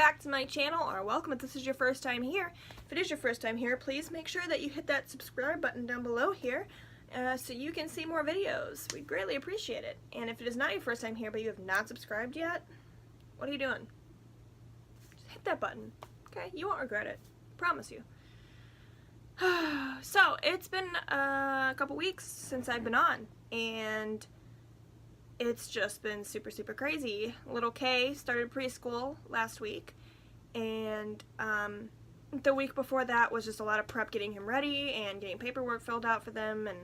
back to my channel, or welcome if this is your first time here. If it is your first time here, please make sure that you hit that subscribe button down below here so you can see more videos. We'd greatly appreciate it. And if it is not your first time here but you have not subscribed yet, what are you doing? Just hit that button, okay? You won't regret it. Promise you. So, it's been a couple weeks since I've been on, and it's just been super crazy. Little Kay started preschool last week, and the week before that was just a lot of prep, getting him ready and getting paperwork filled out for them and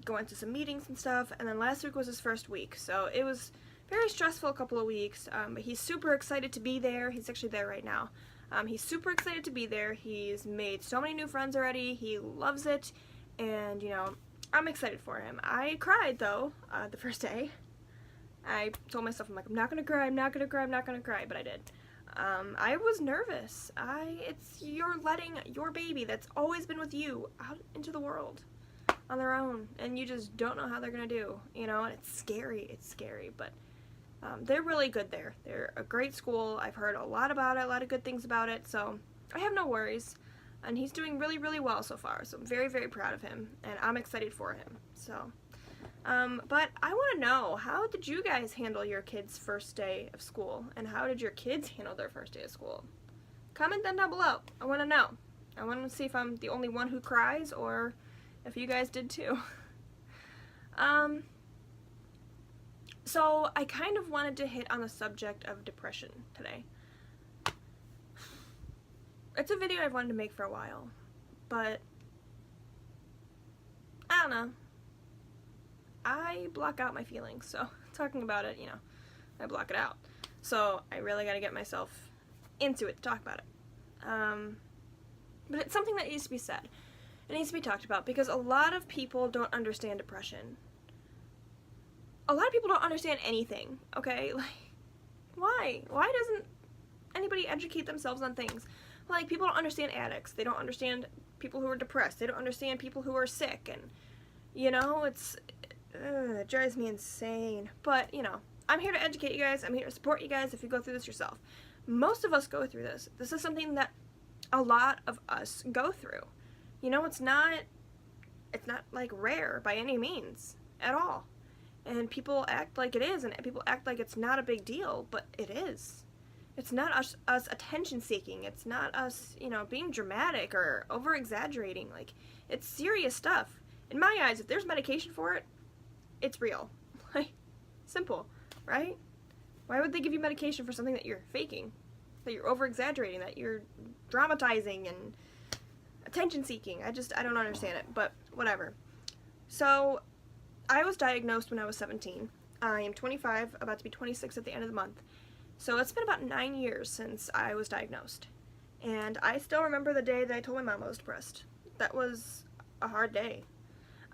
going to some meetings and stuff. And then last week was his first week, so it was very stressful a couple of weeks, but he's super excited to be there. He's actually there right now. He's super excited to be there. He's made so many new friends already. He loves it, and you know, I'm excited for him. I cried though the first day. I told myself, I'm like, I'm not gonna cry, I'm not gonna cry, I'm not gonna cry, but I did. I was nervous. You're letting your baby that's always been with you out into the world on their own, and you just don't know how they're gonna do, you know, and it's scary, but they're really good there. They're a great school. I've heard a lot about it, a lot of good things about it, so I have no worries. And he's doing really well so far, so I'm very proud of him, and I'm excited for him. So, but I want to know, how did you guys handle your kids' first day of school, and how did your kids handle their first day of school? Comment that down below. I want to know. I want to see if I'm the only one who cries, or if you guys did too. So I kind of wanted to hit on the subject of depression today. It's a video I've wanted to make for a while, but I don't know. I block out my feelings, so talking about it, you know, I block it out. So I really gotta get myself into it to talk about it. But it's something that needs to be said. It needs to be talked about, because a lot of people don't understand depression. A lot of people don't understand anything, okay? Like, why? Why doesn't anybody educate themselves on things? Like, people don't understand addicts. They don't understand people who are depressed. They don't understand people who are sick. And, you know, it drives me insane. But, you know, I'm here to educate you guys. I'm here to support you guys if you go through this yourself. Most of us go through this. This is something that a lot of us go through. You know, it's not like rare by any means at all. And people act like it is, and people act like it's not a big deal, but it is. It's not us attention seeking. It's not us, you know, being dramatic or over exaggerating. Like, it's serious stuff. In my eyes, if there's medication for it, it's real. Like, simple, right? Why would they give you medication for something that you're faking, that you're over exaggerating, that you're dramatizing and attention seeking? I don't understand it, but whatever. So, I was diagnosed when I was 17. I am 25, about to be 26 at the end of the month. So it's been about 9 years since I was diagnosed. And I still remember the day that I told my mom I was depressed. That was a hard day.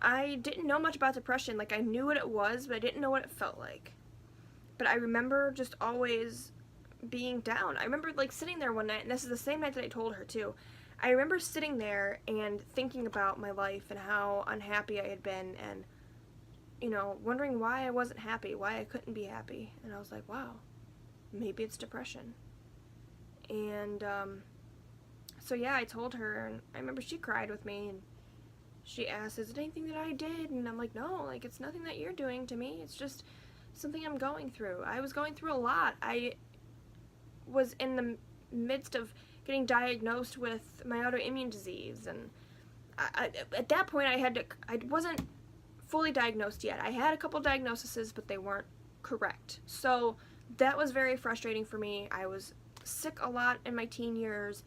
I didn't know much about depression. Like, I knew what it was, but I didn't know what it felt like. But I remember just always being down. I remember, like, sitting there one night, and this is the same night that I told her too. I remember sitting there and thinking about my life and how unhappy I had been, and you know, wondering why I wasn't happy, why I couldn't be happy. And I was like, wow, maybe it's depression. And so yeah, I told her, and I remember she cried with me, and she asked, is it anything that I did? And I'm like, no, like, it's nothing that you're doing to me, it's just something I'm going through. I was going through a lot. I was in the midst of getting diagnosed with my autoimmune disease, and at that point I wasn't fully diagnosed yet. I had a couple diagnoses, but they weren't correct. So that was very frustrating for me. I was sick a lot in my teen years.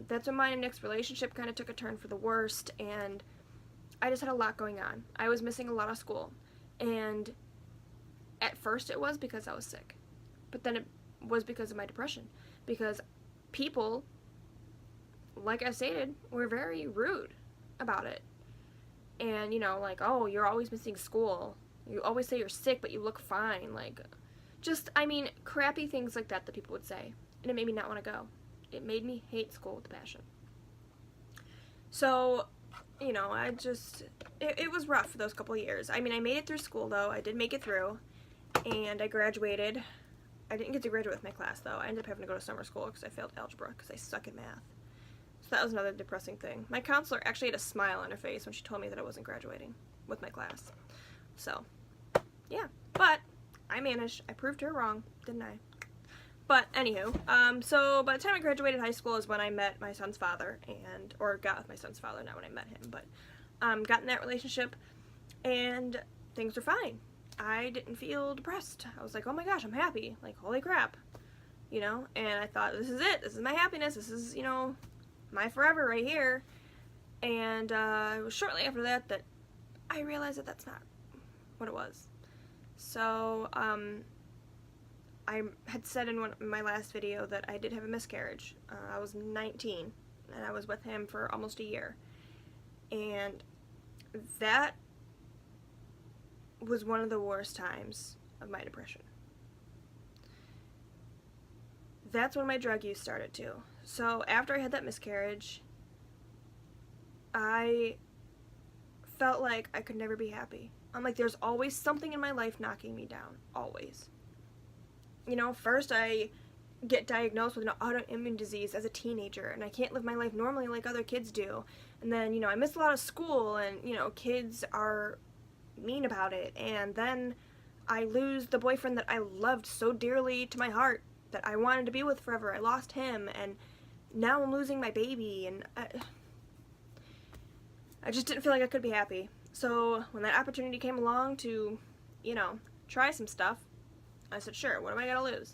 That's when my next relationship kind of took a turn for the worst, and I just had a lot going on. I was missing a lot of school, and at first it was because I was sick, but then it was because of my depression, because people, like I stated, were very rude about it. And, you know, like, oh, you're always missing school. You always say you're sick, but you look fine. Like, just, I mean, crappy things like that people would say. And it made me not want to go. It made me hate school with a passion. So, you know, it was rough for those couple of years. I mean, I made it through school, though. I did make it through. And I graduated. I didn't get to graduate with my class, though. I ended up having to go to summer school because I failed algebra because I suck at math. So that was another depressing thing. My counselor actually had a smile on her face when she told me that I wasn't graduating with my class. So, yeah. But I managed. I proved her wrong, didn't I? But anywho, so by the time I graduated high school is when I met my son's father, or got with my son's father, not when I met him, but got in that relationship, and things were fine. I didn't feel depressed. I was like, oh my gosh, I'm happy. Like, holy crap. You know, and I thought, this is it. This is my happiness. This is, you know, my forever right here. And it was shortly after that that I realized that that's not what it was. So, I had said in my last video that I did have a miscarriage. I was 19, and I was with him for almost a year. And that was one of the worst times of my depression. That's when my drug use started too. So after I had that miscarriage, I felt like I could never be happy. I'm like, there's always something in my life knocking me down. Always. You know, first I get diagnosed with an autoimmune disease as a teenager, and I can't live my life normally like other kids do. And then, you know, I miss a lot of school, and, you know, kids are mean about it. And then I lose the boyfriend that I loved so dearly to my heart, that I wanted to be with forever. I lost him, and now I'm losing my baby, and I just didn't feel like I could be happy. So when that opportunity came along to, you know, try some stuff, I said, sure, what am I gonna lose?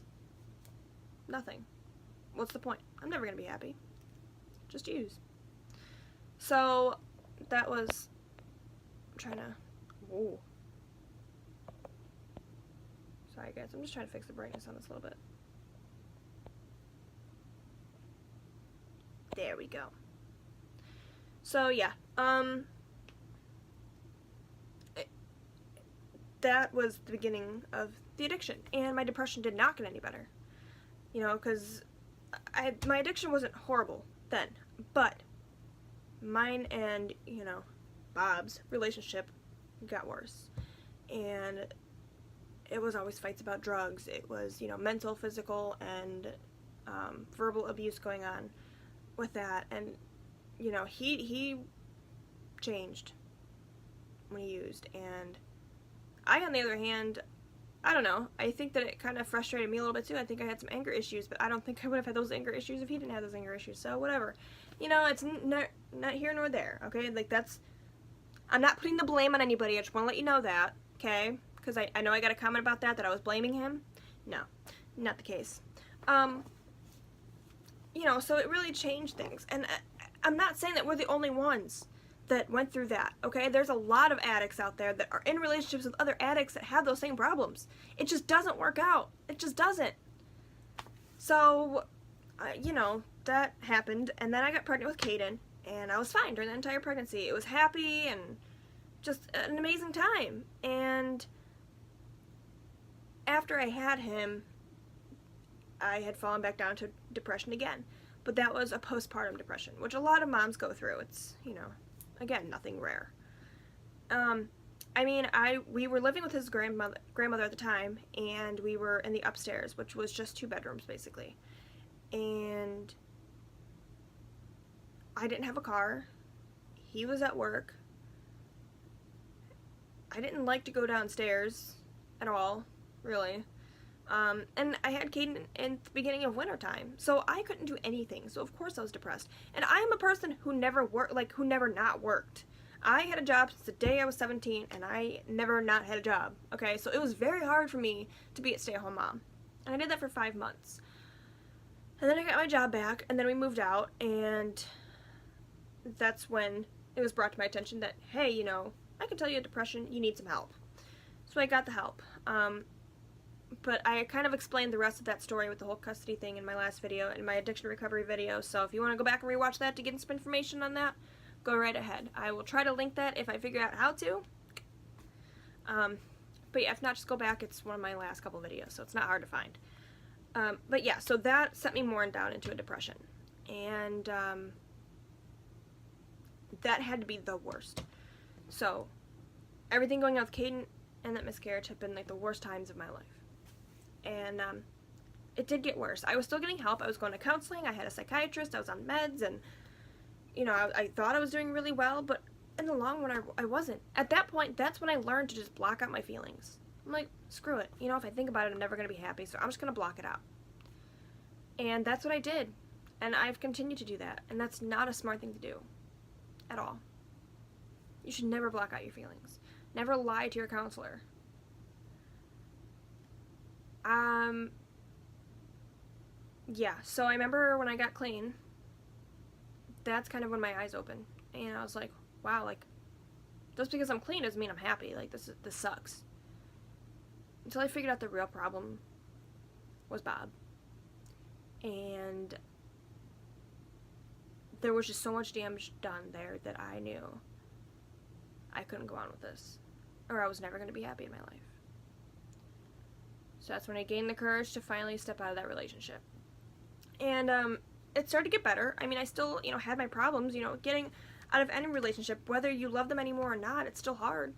Nothing. What's the point? I'm never gonna be happy. Just use. So that was, I'm trying to, whoa. Sorry guys, I'm just trying to fix the brightness on this a little bit. There we go. So yeah, that was the beginning of the addiction, and my depression did not get any better. You know, because my addiction wasn't horrible then, but mine and, you know, Bob's relationship got worse. And it was always fights about drugs. It was, you know, mental, physical, and verbal abuse going on with that. And, you know, he changed when he used. And I, on the other hand, I don't know, I think that it kind of frustrated me a little bit too. I think I had some anger issues, but I don't think I would have had those anger issues if he didn't have those anger issues. So whatever. You know, it's not here nor there, okay? Like, that's, I'm not putting the blame on anybody. I just want to let you know that, okay? Because I know I got a comment about that I was blaming him. No, not the case. You know, so it really changed things. And I'm not saying that we're the only ones that went through that, okay? There's a lot of addicts out there that are in relationships with other addicts that have those same problems. It just doesn't work out. It just doesn't. So, you know, that happened, and then I got pregnant with Kaiden, and I was fine during the entire pregnancy. It was happy and just an amazing time. And after I had him, I had fallen back down to depression again. But that was a postpartum depression, which a lot of moms go through. It's, you know, again, nothing rare. I mean, we were living with his grandmother at the time, and we were in the upstairs, which was just 2 bedrooms, basically. And I didn't have a car. He was at work. I didn't like to go downstairs at all, really. And I had Kaiden in the beginning of wintertime, so I couldn't do anything, so of course I was depressed. And I am a person who never who never not worked. I had a job since the day I was 17, and I never not had a job, okay? So it was very hard for me to be a stay-at-home mom. And I did that for 5 months. And then I got my job back, and then we moved out, and that's when it was brought to my attention that, hey, you know, I can tell you have depression, you need some help. So I got the help. But I kind of explained the rest of that story with the whole custody thing in my last video, in my addiction recovery video, so if you want to go back and rewatch that to get some information on that, go right ahead. I will try to link that if I figure out how to. But yeah, if not, just go back. It's one of my last couple videos, so it's not hard to find. But yeah, so that sent me more down into a depression. And that had to be the worst. So everything going on with Kaiden and that miscarriage have been like the worst times of my life. And it did get worse. I was still getting help. I was going to counseling. I had a psychiatrist. I was on meds, and, you know, I thought I was doing really well, but in the long run, I wasn't. At that point, that's when I learned to just block out my feelings. I'm like, screw it. You know, if I think about it, I'm never going to be happy, so I'm just going to block it out. And that's what I did. And I've continued to do that. And that's not a smart thing to do. At all. You should never block out your feelings. Never lie to your counselor. Yeah, so I remember when I got clean, that's kind of when my eyes opened. And I was like, wow, like, just because I'm clean doesn't mean I'm happy. Like, this sucks. Until I figured out the real problem was Bob. And there was just so much damage done there that I knew I couldn't go on with this, or I was never going to be happy in my life. So that's when I gained the courage to finally step out of that relationship. And it started to get better. I mean, I still, you know, had my problems. You know, getting out of any relationship, whether you love them anymore or not, it's still hard.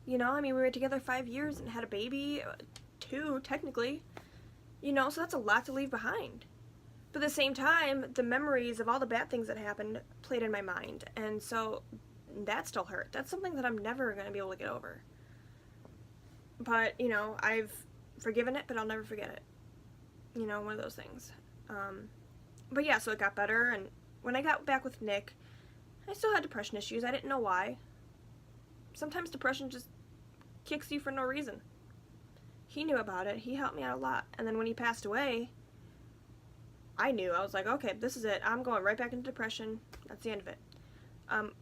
You know, I mean, we were together 5 years and had a baby, 2 technically. You know, so that's a lot to leave behind. But at the same time, the memories of all the bad things that happened played in my mind. And so that still hurt. That's something that I'm never going to be able to get over. But, you know, I've forgiven it, but I'll never forget it. You know, one of those things. But yeah, so it got better. And when I got back with Nick, I still had depression issues. I didn't know why. Sometimes depression just kicks you for no reason. He knew about it. He helped me out a lot. And then when he passed away, I knew. I was like, okay, this is it. I'm going right back into depression. That's the end of it.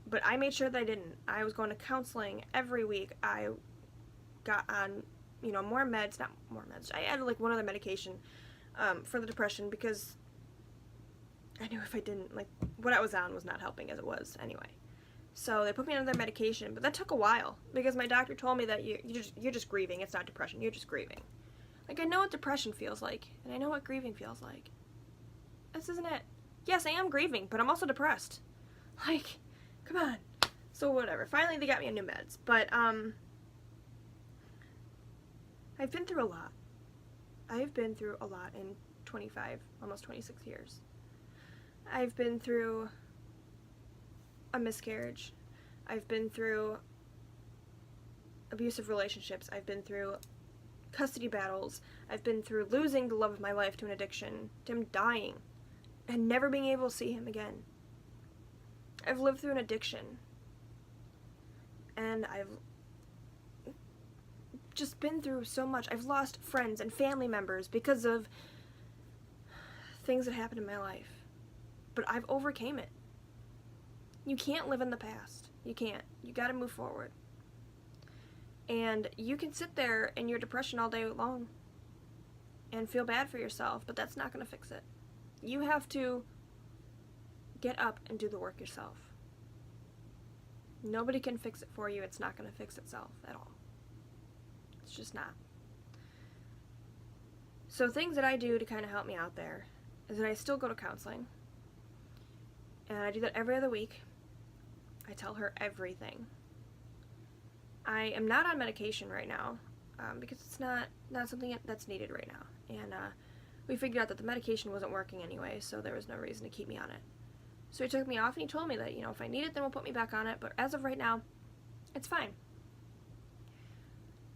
But I made sure that I didn't. I was going to counseling every week. I got on, you know, more meds. Not more meds. I added, like, one other medication for the depression because I knew if I didn't, like, what I was on was not helping as it was anyway. So they put me on their medication, but that took a while because my doctor told me that you're just grieving. It's not depression. You're just grieving. Like, I know what depression feels like, and I know what grieving feels like. This isn't it. Yes, I am grieving, but I'm also depressed. Like, come on. So whatever. Finally, they got me on new meds, but I've been through a lot. I've been through a lot in 25, almost 26 years. I've been through a miscarriage. I've been through abusive relationships. I've been through custody battles. I've been through losing the love of my life to an addiction, to him dying, and never being able to see him again. I've lived through an addiction. And I've just been through so much. I've lost friends and family members because of things that happened in my life. But I've overcame it. You can't live in the past. You can't. You gotta move forward. And you can sit there in your depression all day long and feel bad for yourself, but that's not gonna fix it. You have to get up and do the work yourself. Nobody can fix it for you. It's not gonna fix itself at all. It's just not. So things that I do to kind of help me out there is that I still go to counseling. And I do that every other week. I tell her everything. I am not on medication right now because it's not something that's needed right now. And we figured out that the medication wasn't working anyway, so there was no reason to keep me on it. So he took me off and he told me that, you know, if I need it, then we'll put me back on it. But as of right now, it's fine.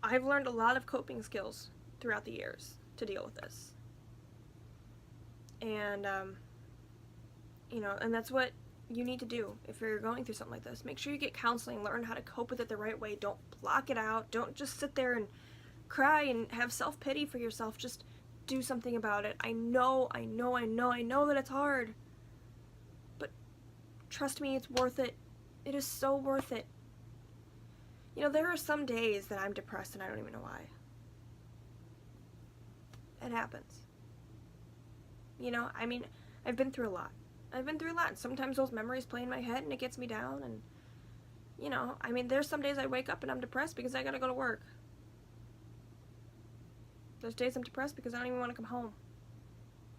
I've learned a lot of coping skills throughout the years to deal with this. And, you know, and that's what you need to do if you're going through something like this. Make sure you get counseling, learn how to cope with it the right way. Don't block it out. Don't just sit there and cry and have self-pity for yourself. Just do something about it. I know that it's hard. But trust me, it's worth it. It is so worth it. You know, there are some days that I'm depressed and I don't even know why. It happens. You know, I mean, I've been through a lot. And sometimes those memories play in my head and it gets me down. And, you know, I mean, there's some days I wake up and I'm depressed because I gotta go to work. There's days I'm depressed because I don't even want to come home.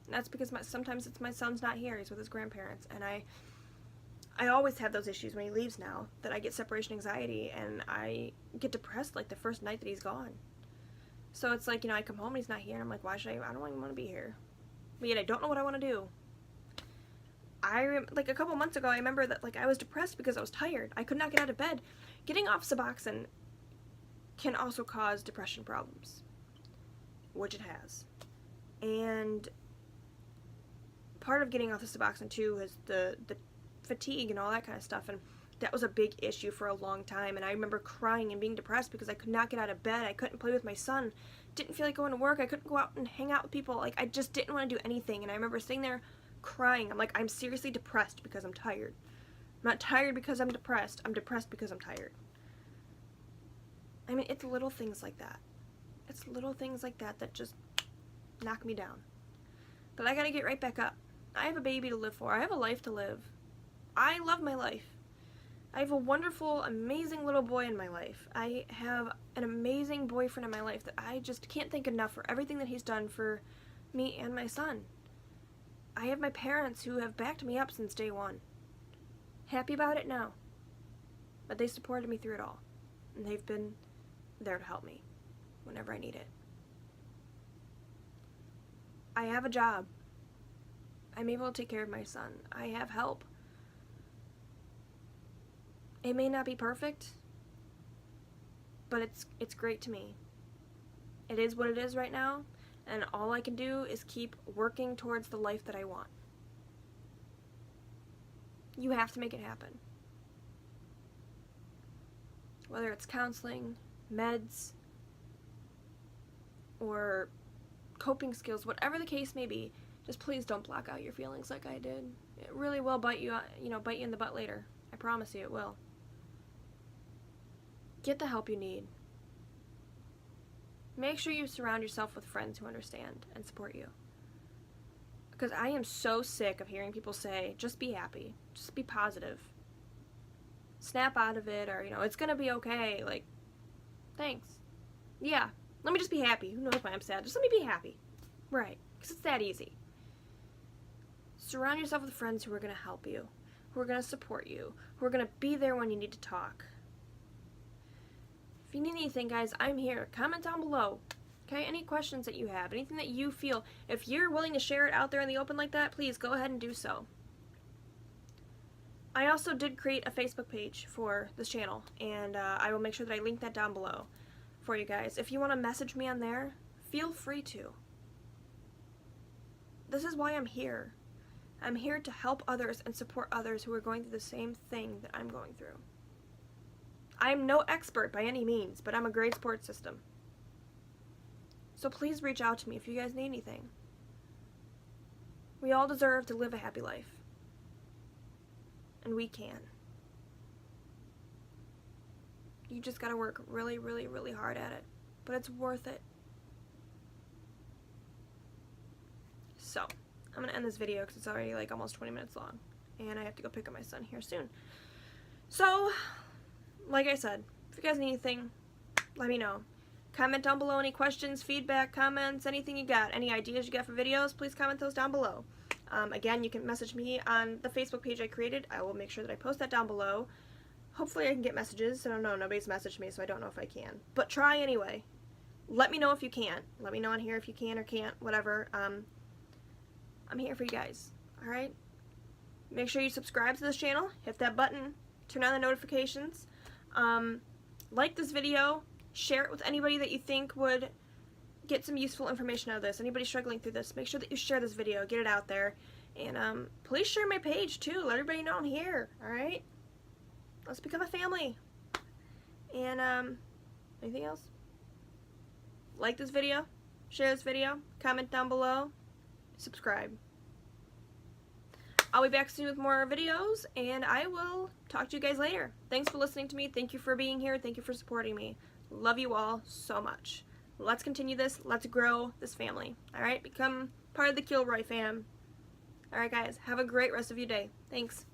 And that's because sometimes it's my son's not here. He's with his grandparents. And I always have those issues when he leaves now, that I get separation anxiety and I get depressed like the first night that he's gone. So it's like, you know, I come home and he's not here, and I'm like, why should I don't even want to be here. But yet I don't know what I want to do. Like, a couple months ago, I remember that, like, I was depressed because I was tired. I could not get out of bed. Getting off Suboxone can also cause depression problems, which it has. And part of getting off the Suboxone, too, is the fatigue and all that kind of stuff, and that was a big issue for a long time. And I remember crying and being depressed because I could not get out of bed. I couldn't play with my son. Didn't feel like going to work. I couldn't go out and hang out with people. Like, I just didn't want to do anything. And I remember sitting there crying. I'm like, I'm seriously depressed because I'm tired. I'm not tired because I'm depressed. I'm depressed because I'm tired. I mean, it's little things like that. It's little things like that that just knock me down. But I gotta get right back up. I have a baby to live for. I have a life to live. I love my life. I have a wonderful, amazing little boy in my life. I have an amazing boyfriend in my life that I just can't thank enough for everything that he's done for me and my son. I have my parents who have backed me up since day one. Happy about it? No. But they supported me through it all. And they've been there to help me whenever I need it. I have a job. I'm able to take care of my son. I have help. It may not be perfect, but it's great to me. It is what it is right now, and all I can do is keep working towards the life that I want. You have to make it happen. Whether it's counseling, meds, or coping skills, whatever the case may be, just please don't block out your feelings like I did. It really will bite you in the butt later. I promise you it will. Get the help you need. Make sure you surround yourself with friends who understand and support you. Because I am so sick of hearing people say, just be happy, just be positive. Snap out of it, or, it's gonna be okay. Like, thanks. Yeah, let me just be happy. Who knows why I'm sad? Just let me be happy. Right, because it's that easy. Surround yourself with friends who are gonna help you, who are gonna support you, who are gonna be there when you need to talk. If you need anything, guys, I'm here. Comment down below. Okay, any questions that you have, anything that you feel. If you're willing to share it out there in the open like that, please go ahead and do so. I also did create a Facebook page for this channel, and I will make sure that I link that down below for you guys. If you want to message me on there, feel free to. This is why I'm here. I'm here to help others and support others who are going through the same thing that I'm going through. I'm no expert by any means, but I'm a great support system. So please reach out to me if you guys need anything. We all deserve to live a happy life. And we can. You just gotta work really, really, really hard at it. But it's worth it. So, I'm gonna end this video because it's already like almost 20 minutes long. And I have to go pick up my son here soon. So, like I said, if you guys need anything, let me know. Comment down below any questions, feedback, comments, anything you got. Any ideas you got for videos, please comment those down below. Again, you can message me on the Facebook page I created. I will make sure that I post that down below. Hopefully I can get messages. I don't know. Nobody's messaged me, so I don't know if I can. But try anyway. Let me know if you can. Let me know on here if you can or can't. Whatever. I'm here for you guys. Alright? Make sure you subscribe to this channel. Hit that button. Turn on the notifications. Like this video. Share it with anybody that you think would get some useful information out of this. Anybody struggling through this, make sure that you share this video. Get it out there. And please share my page too. Let everybody know I'm here. Alright? Let's become a family. And anything else? Like this video. Share this video. Comment down below. Subscribe. I'll be back soon with more videos, and I will talk to you guys later. Thanks for listening to me. Thank you for being here. Thank you for supporting me. Love you all so much. Let's continue this. Let's grow this family. Alright? Become part of the Kilroy fam. Alright, guys. Have a great rest of your day. Thanks.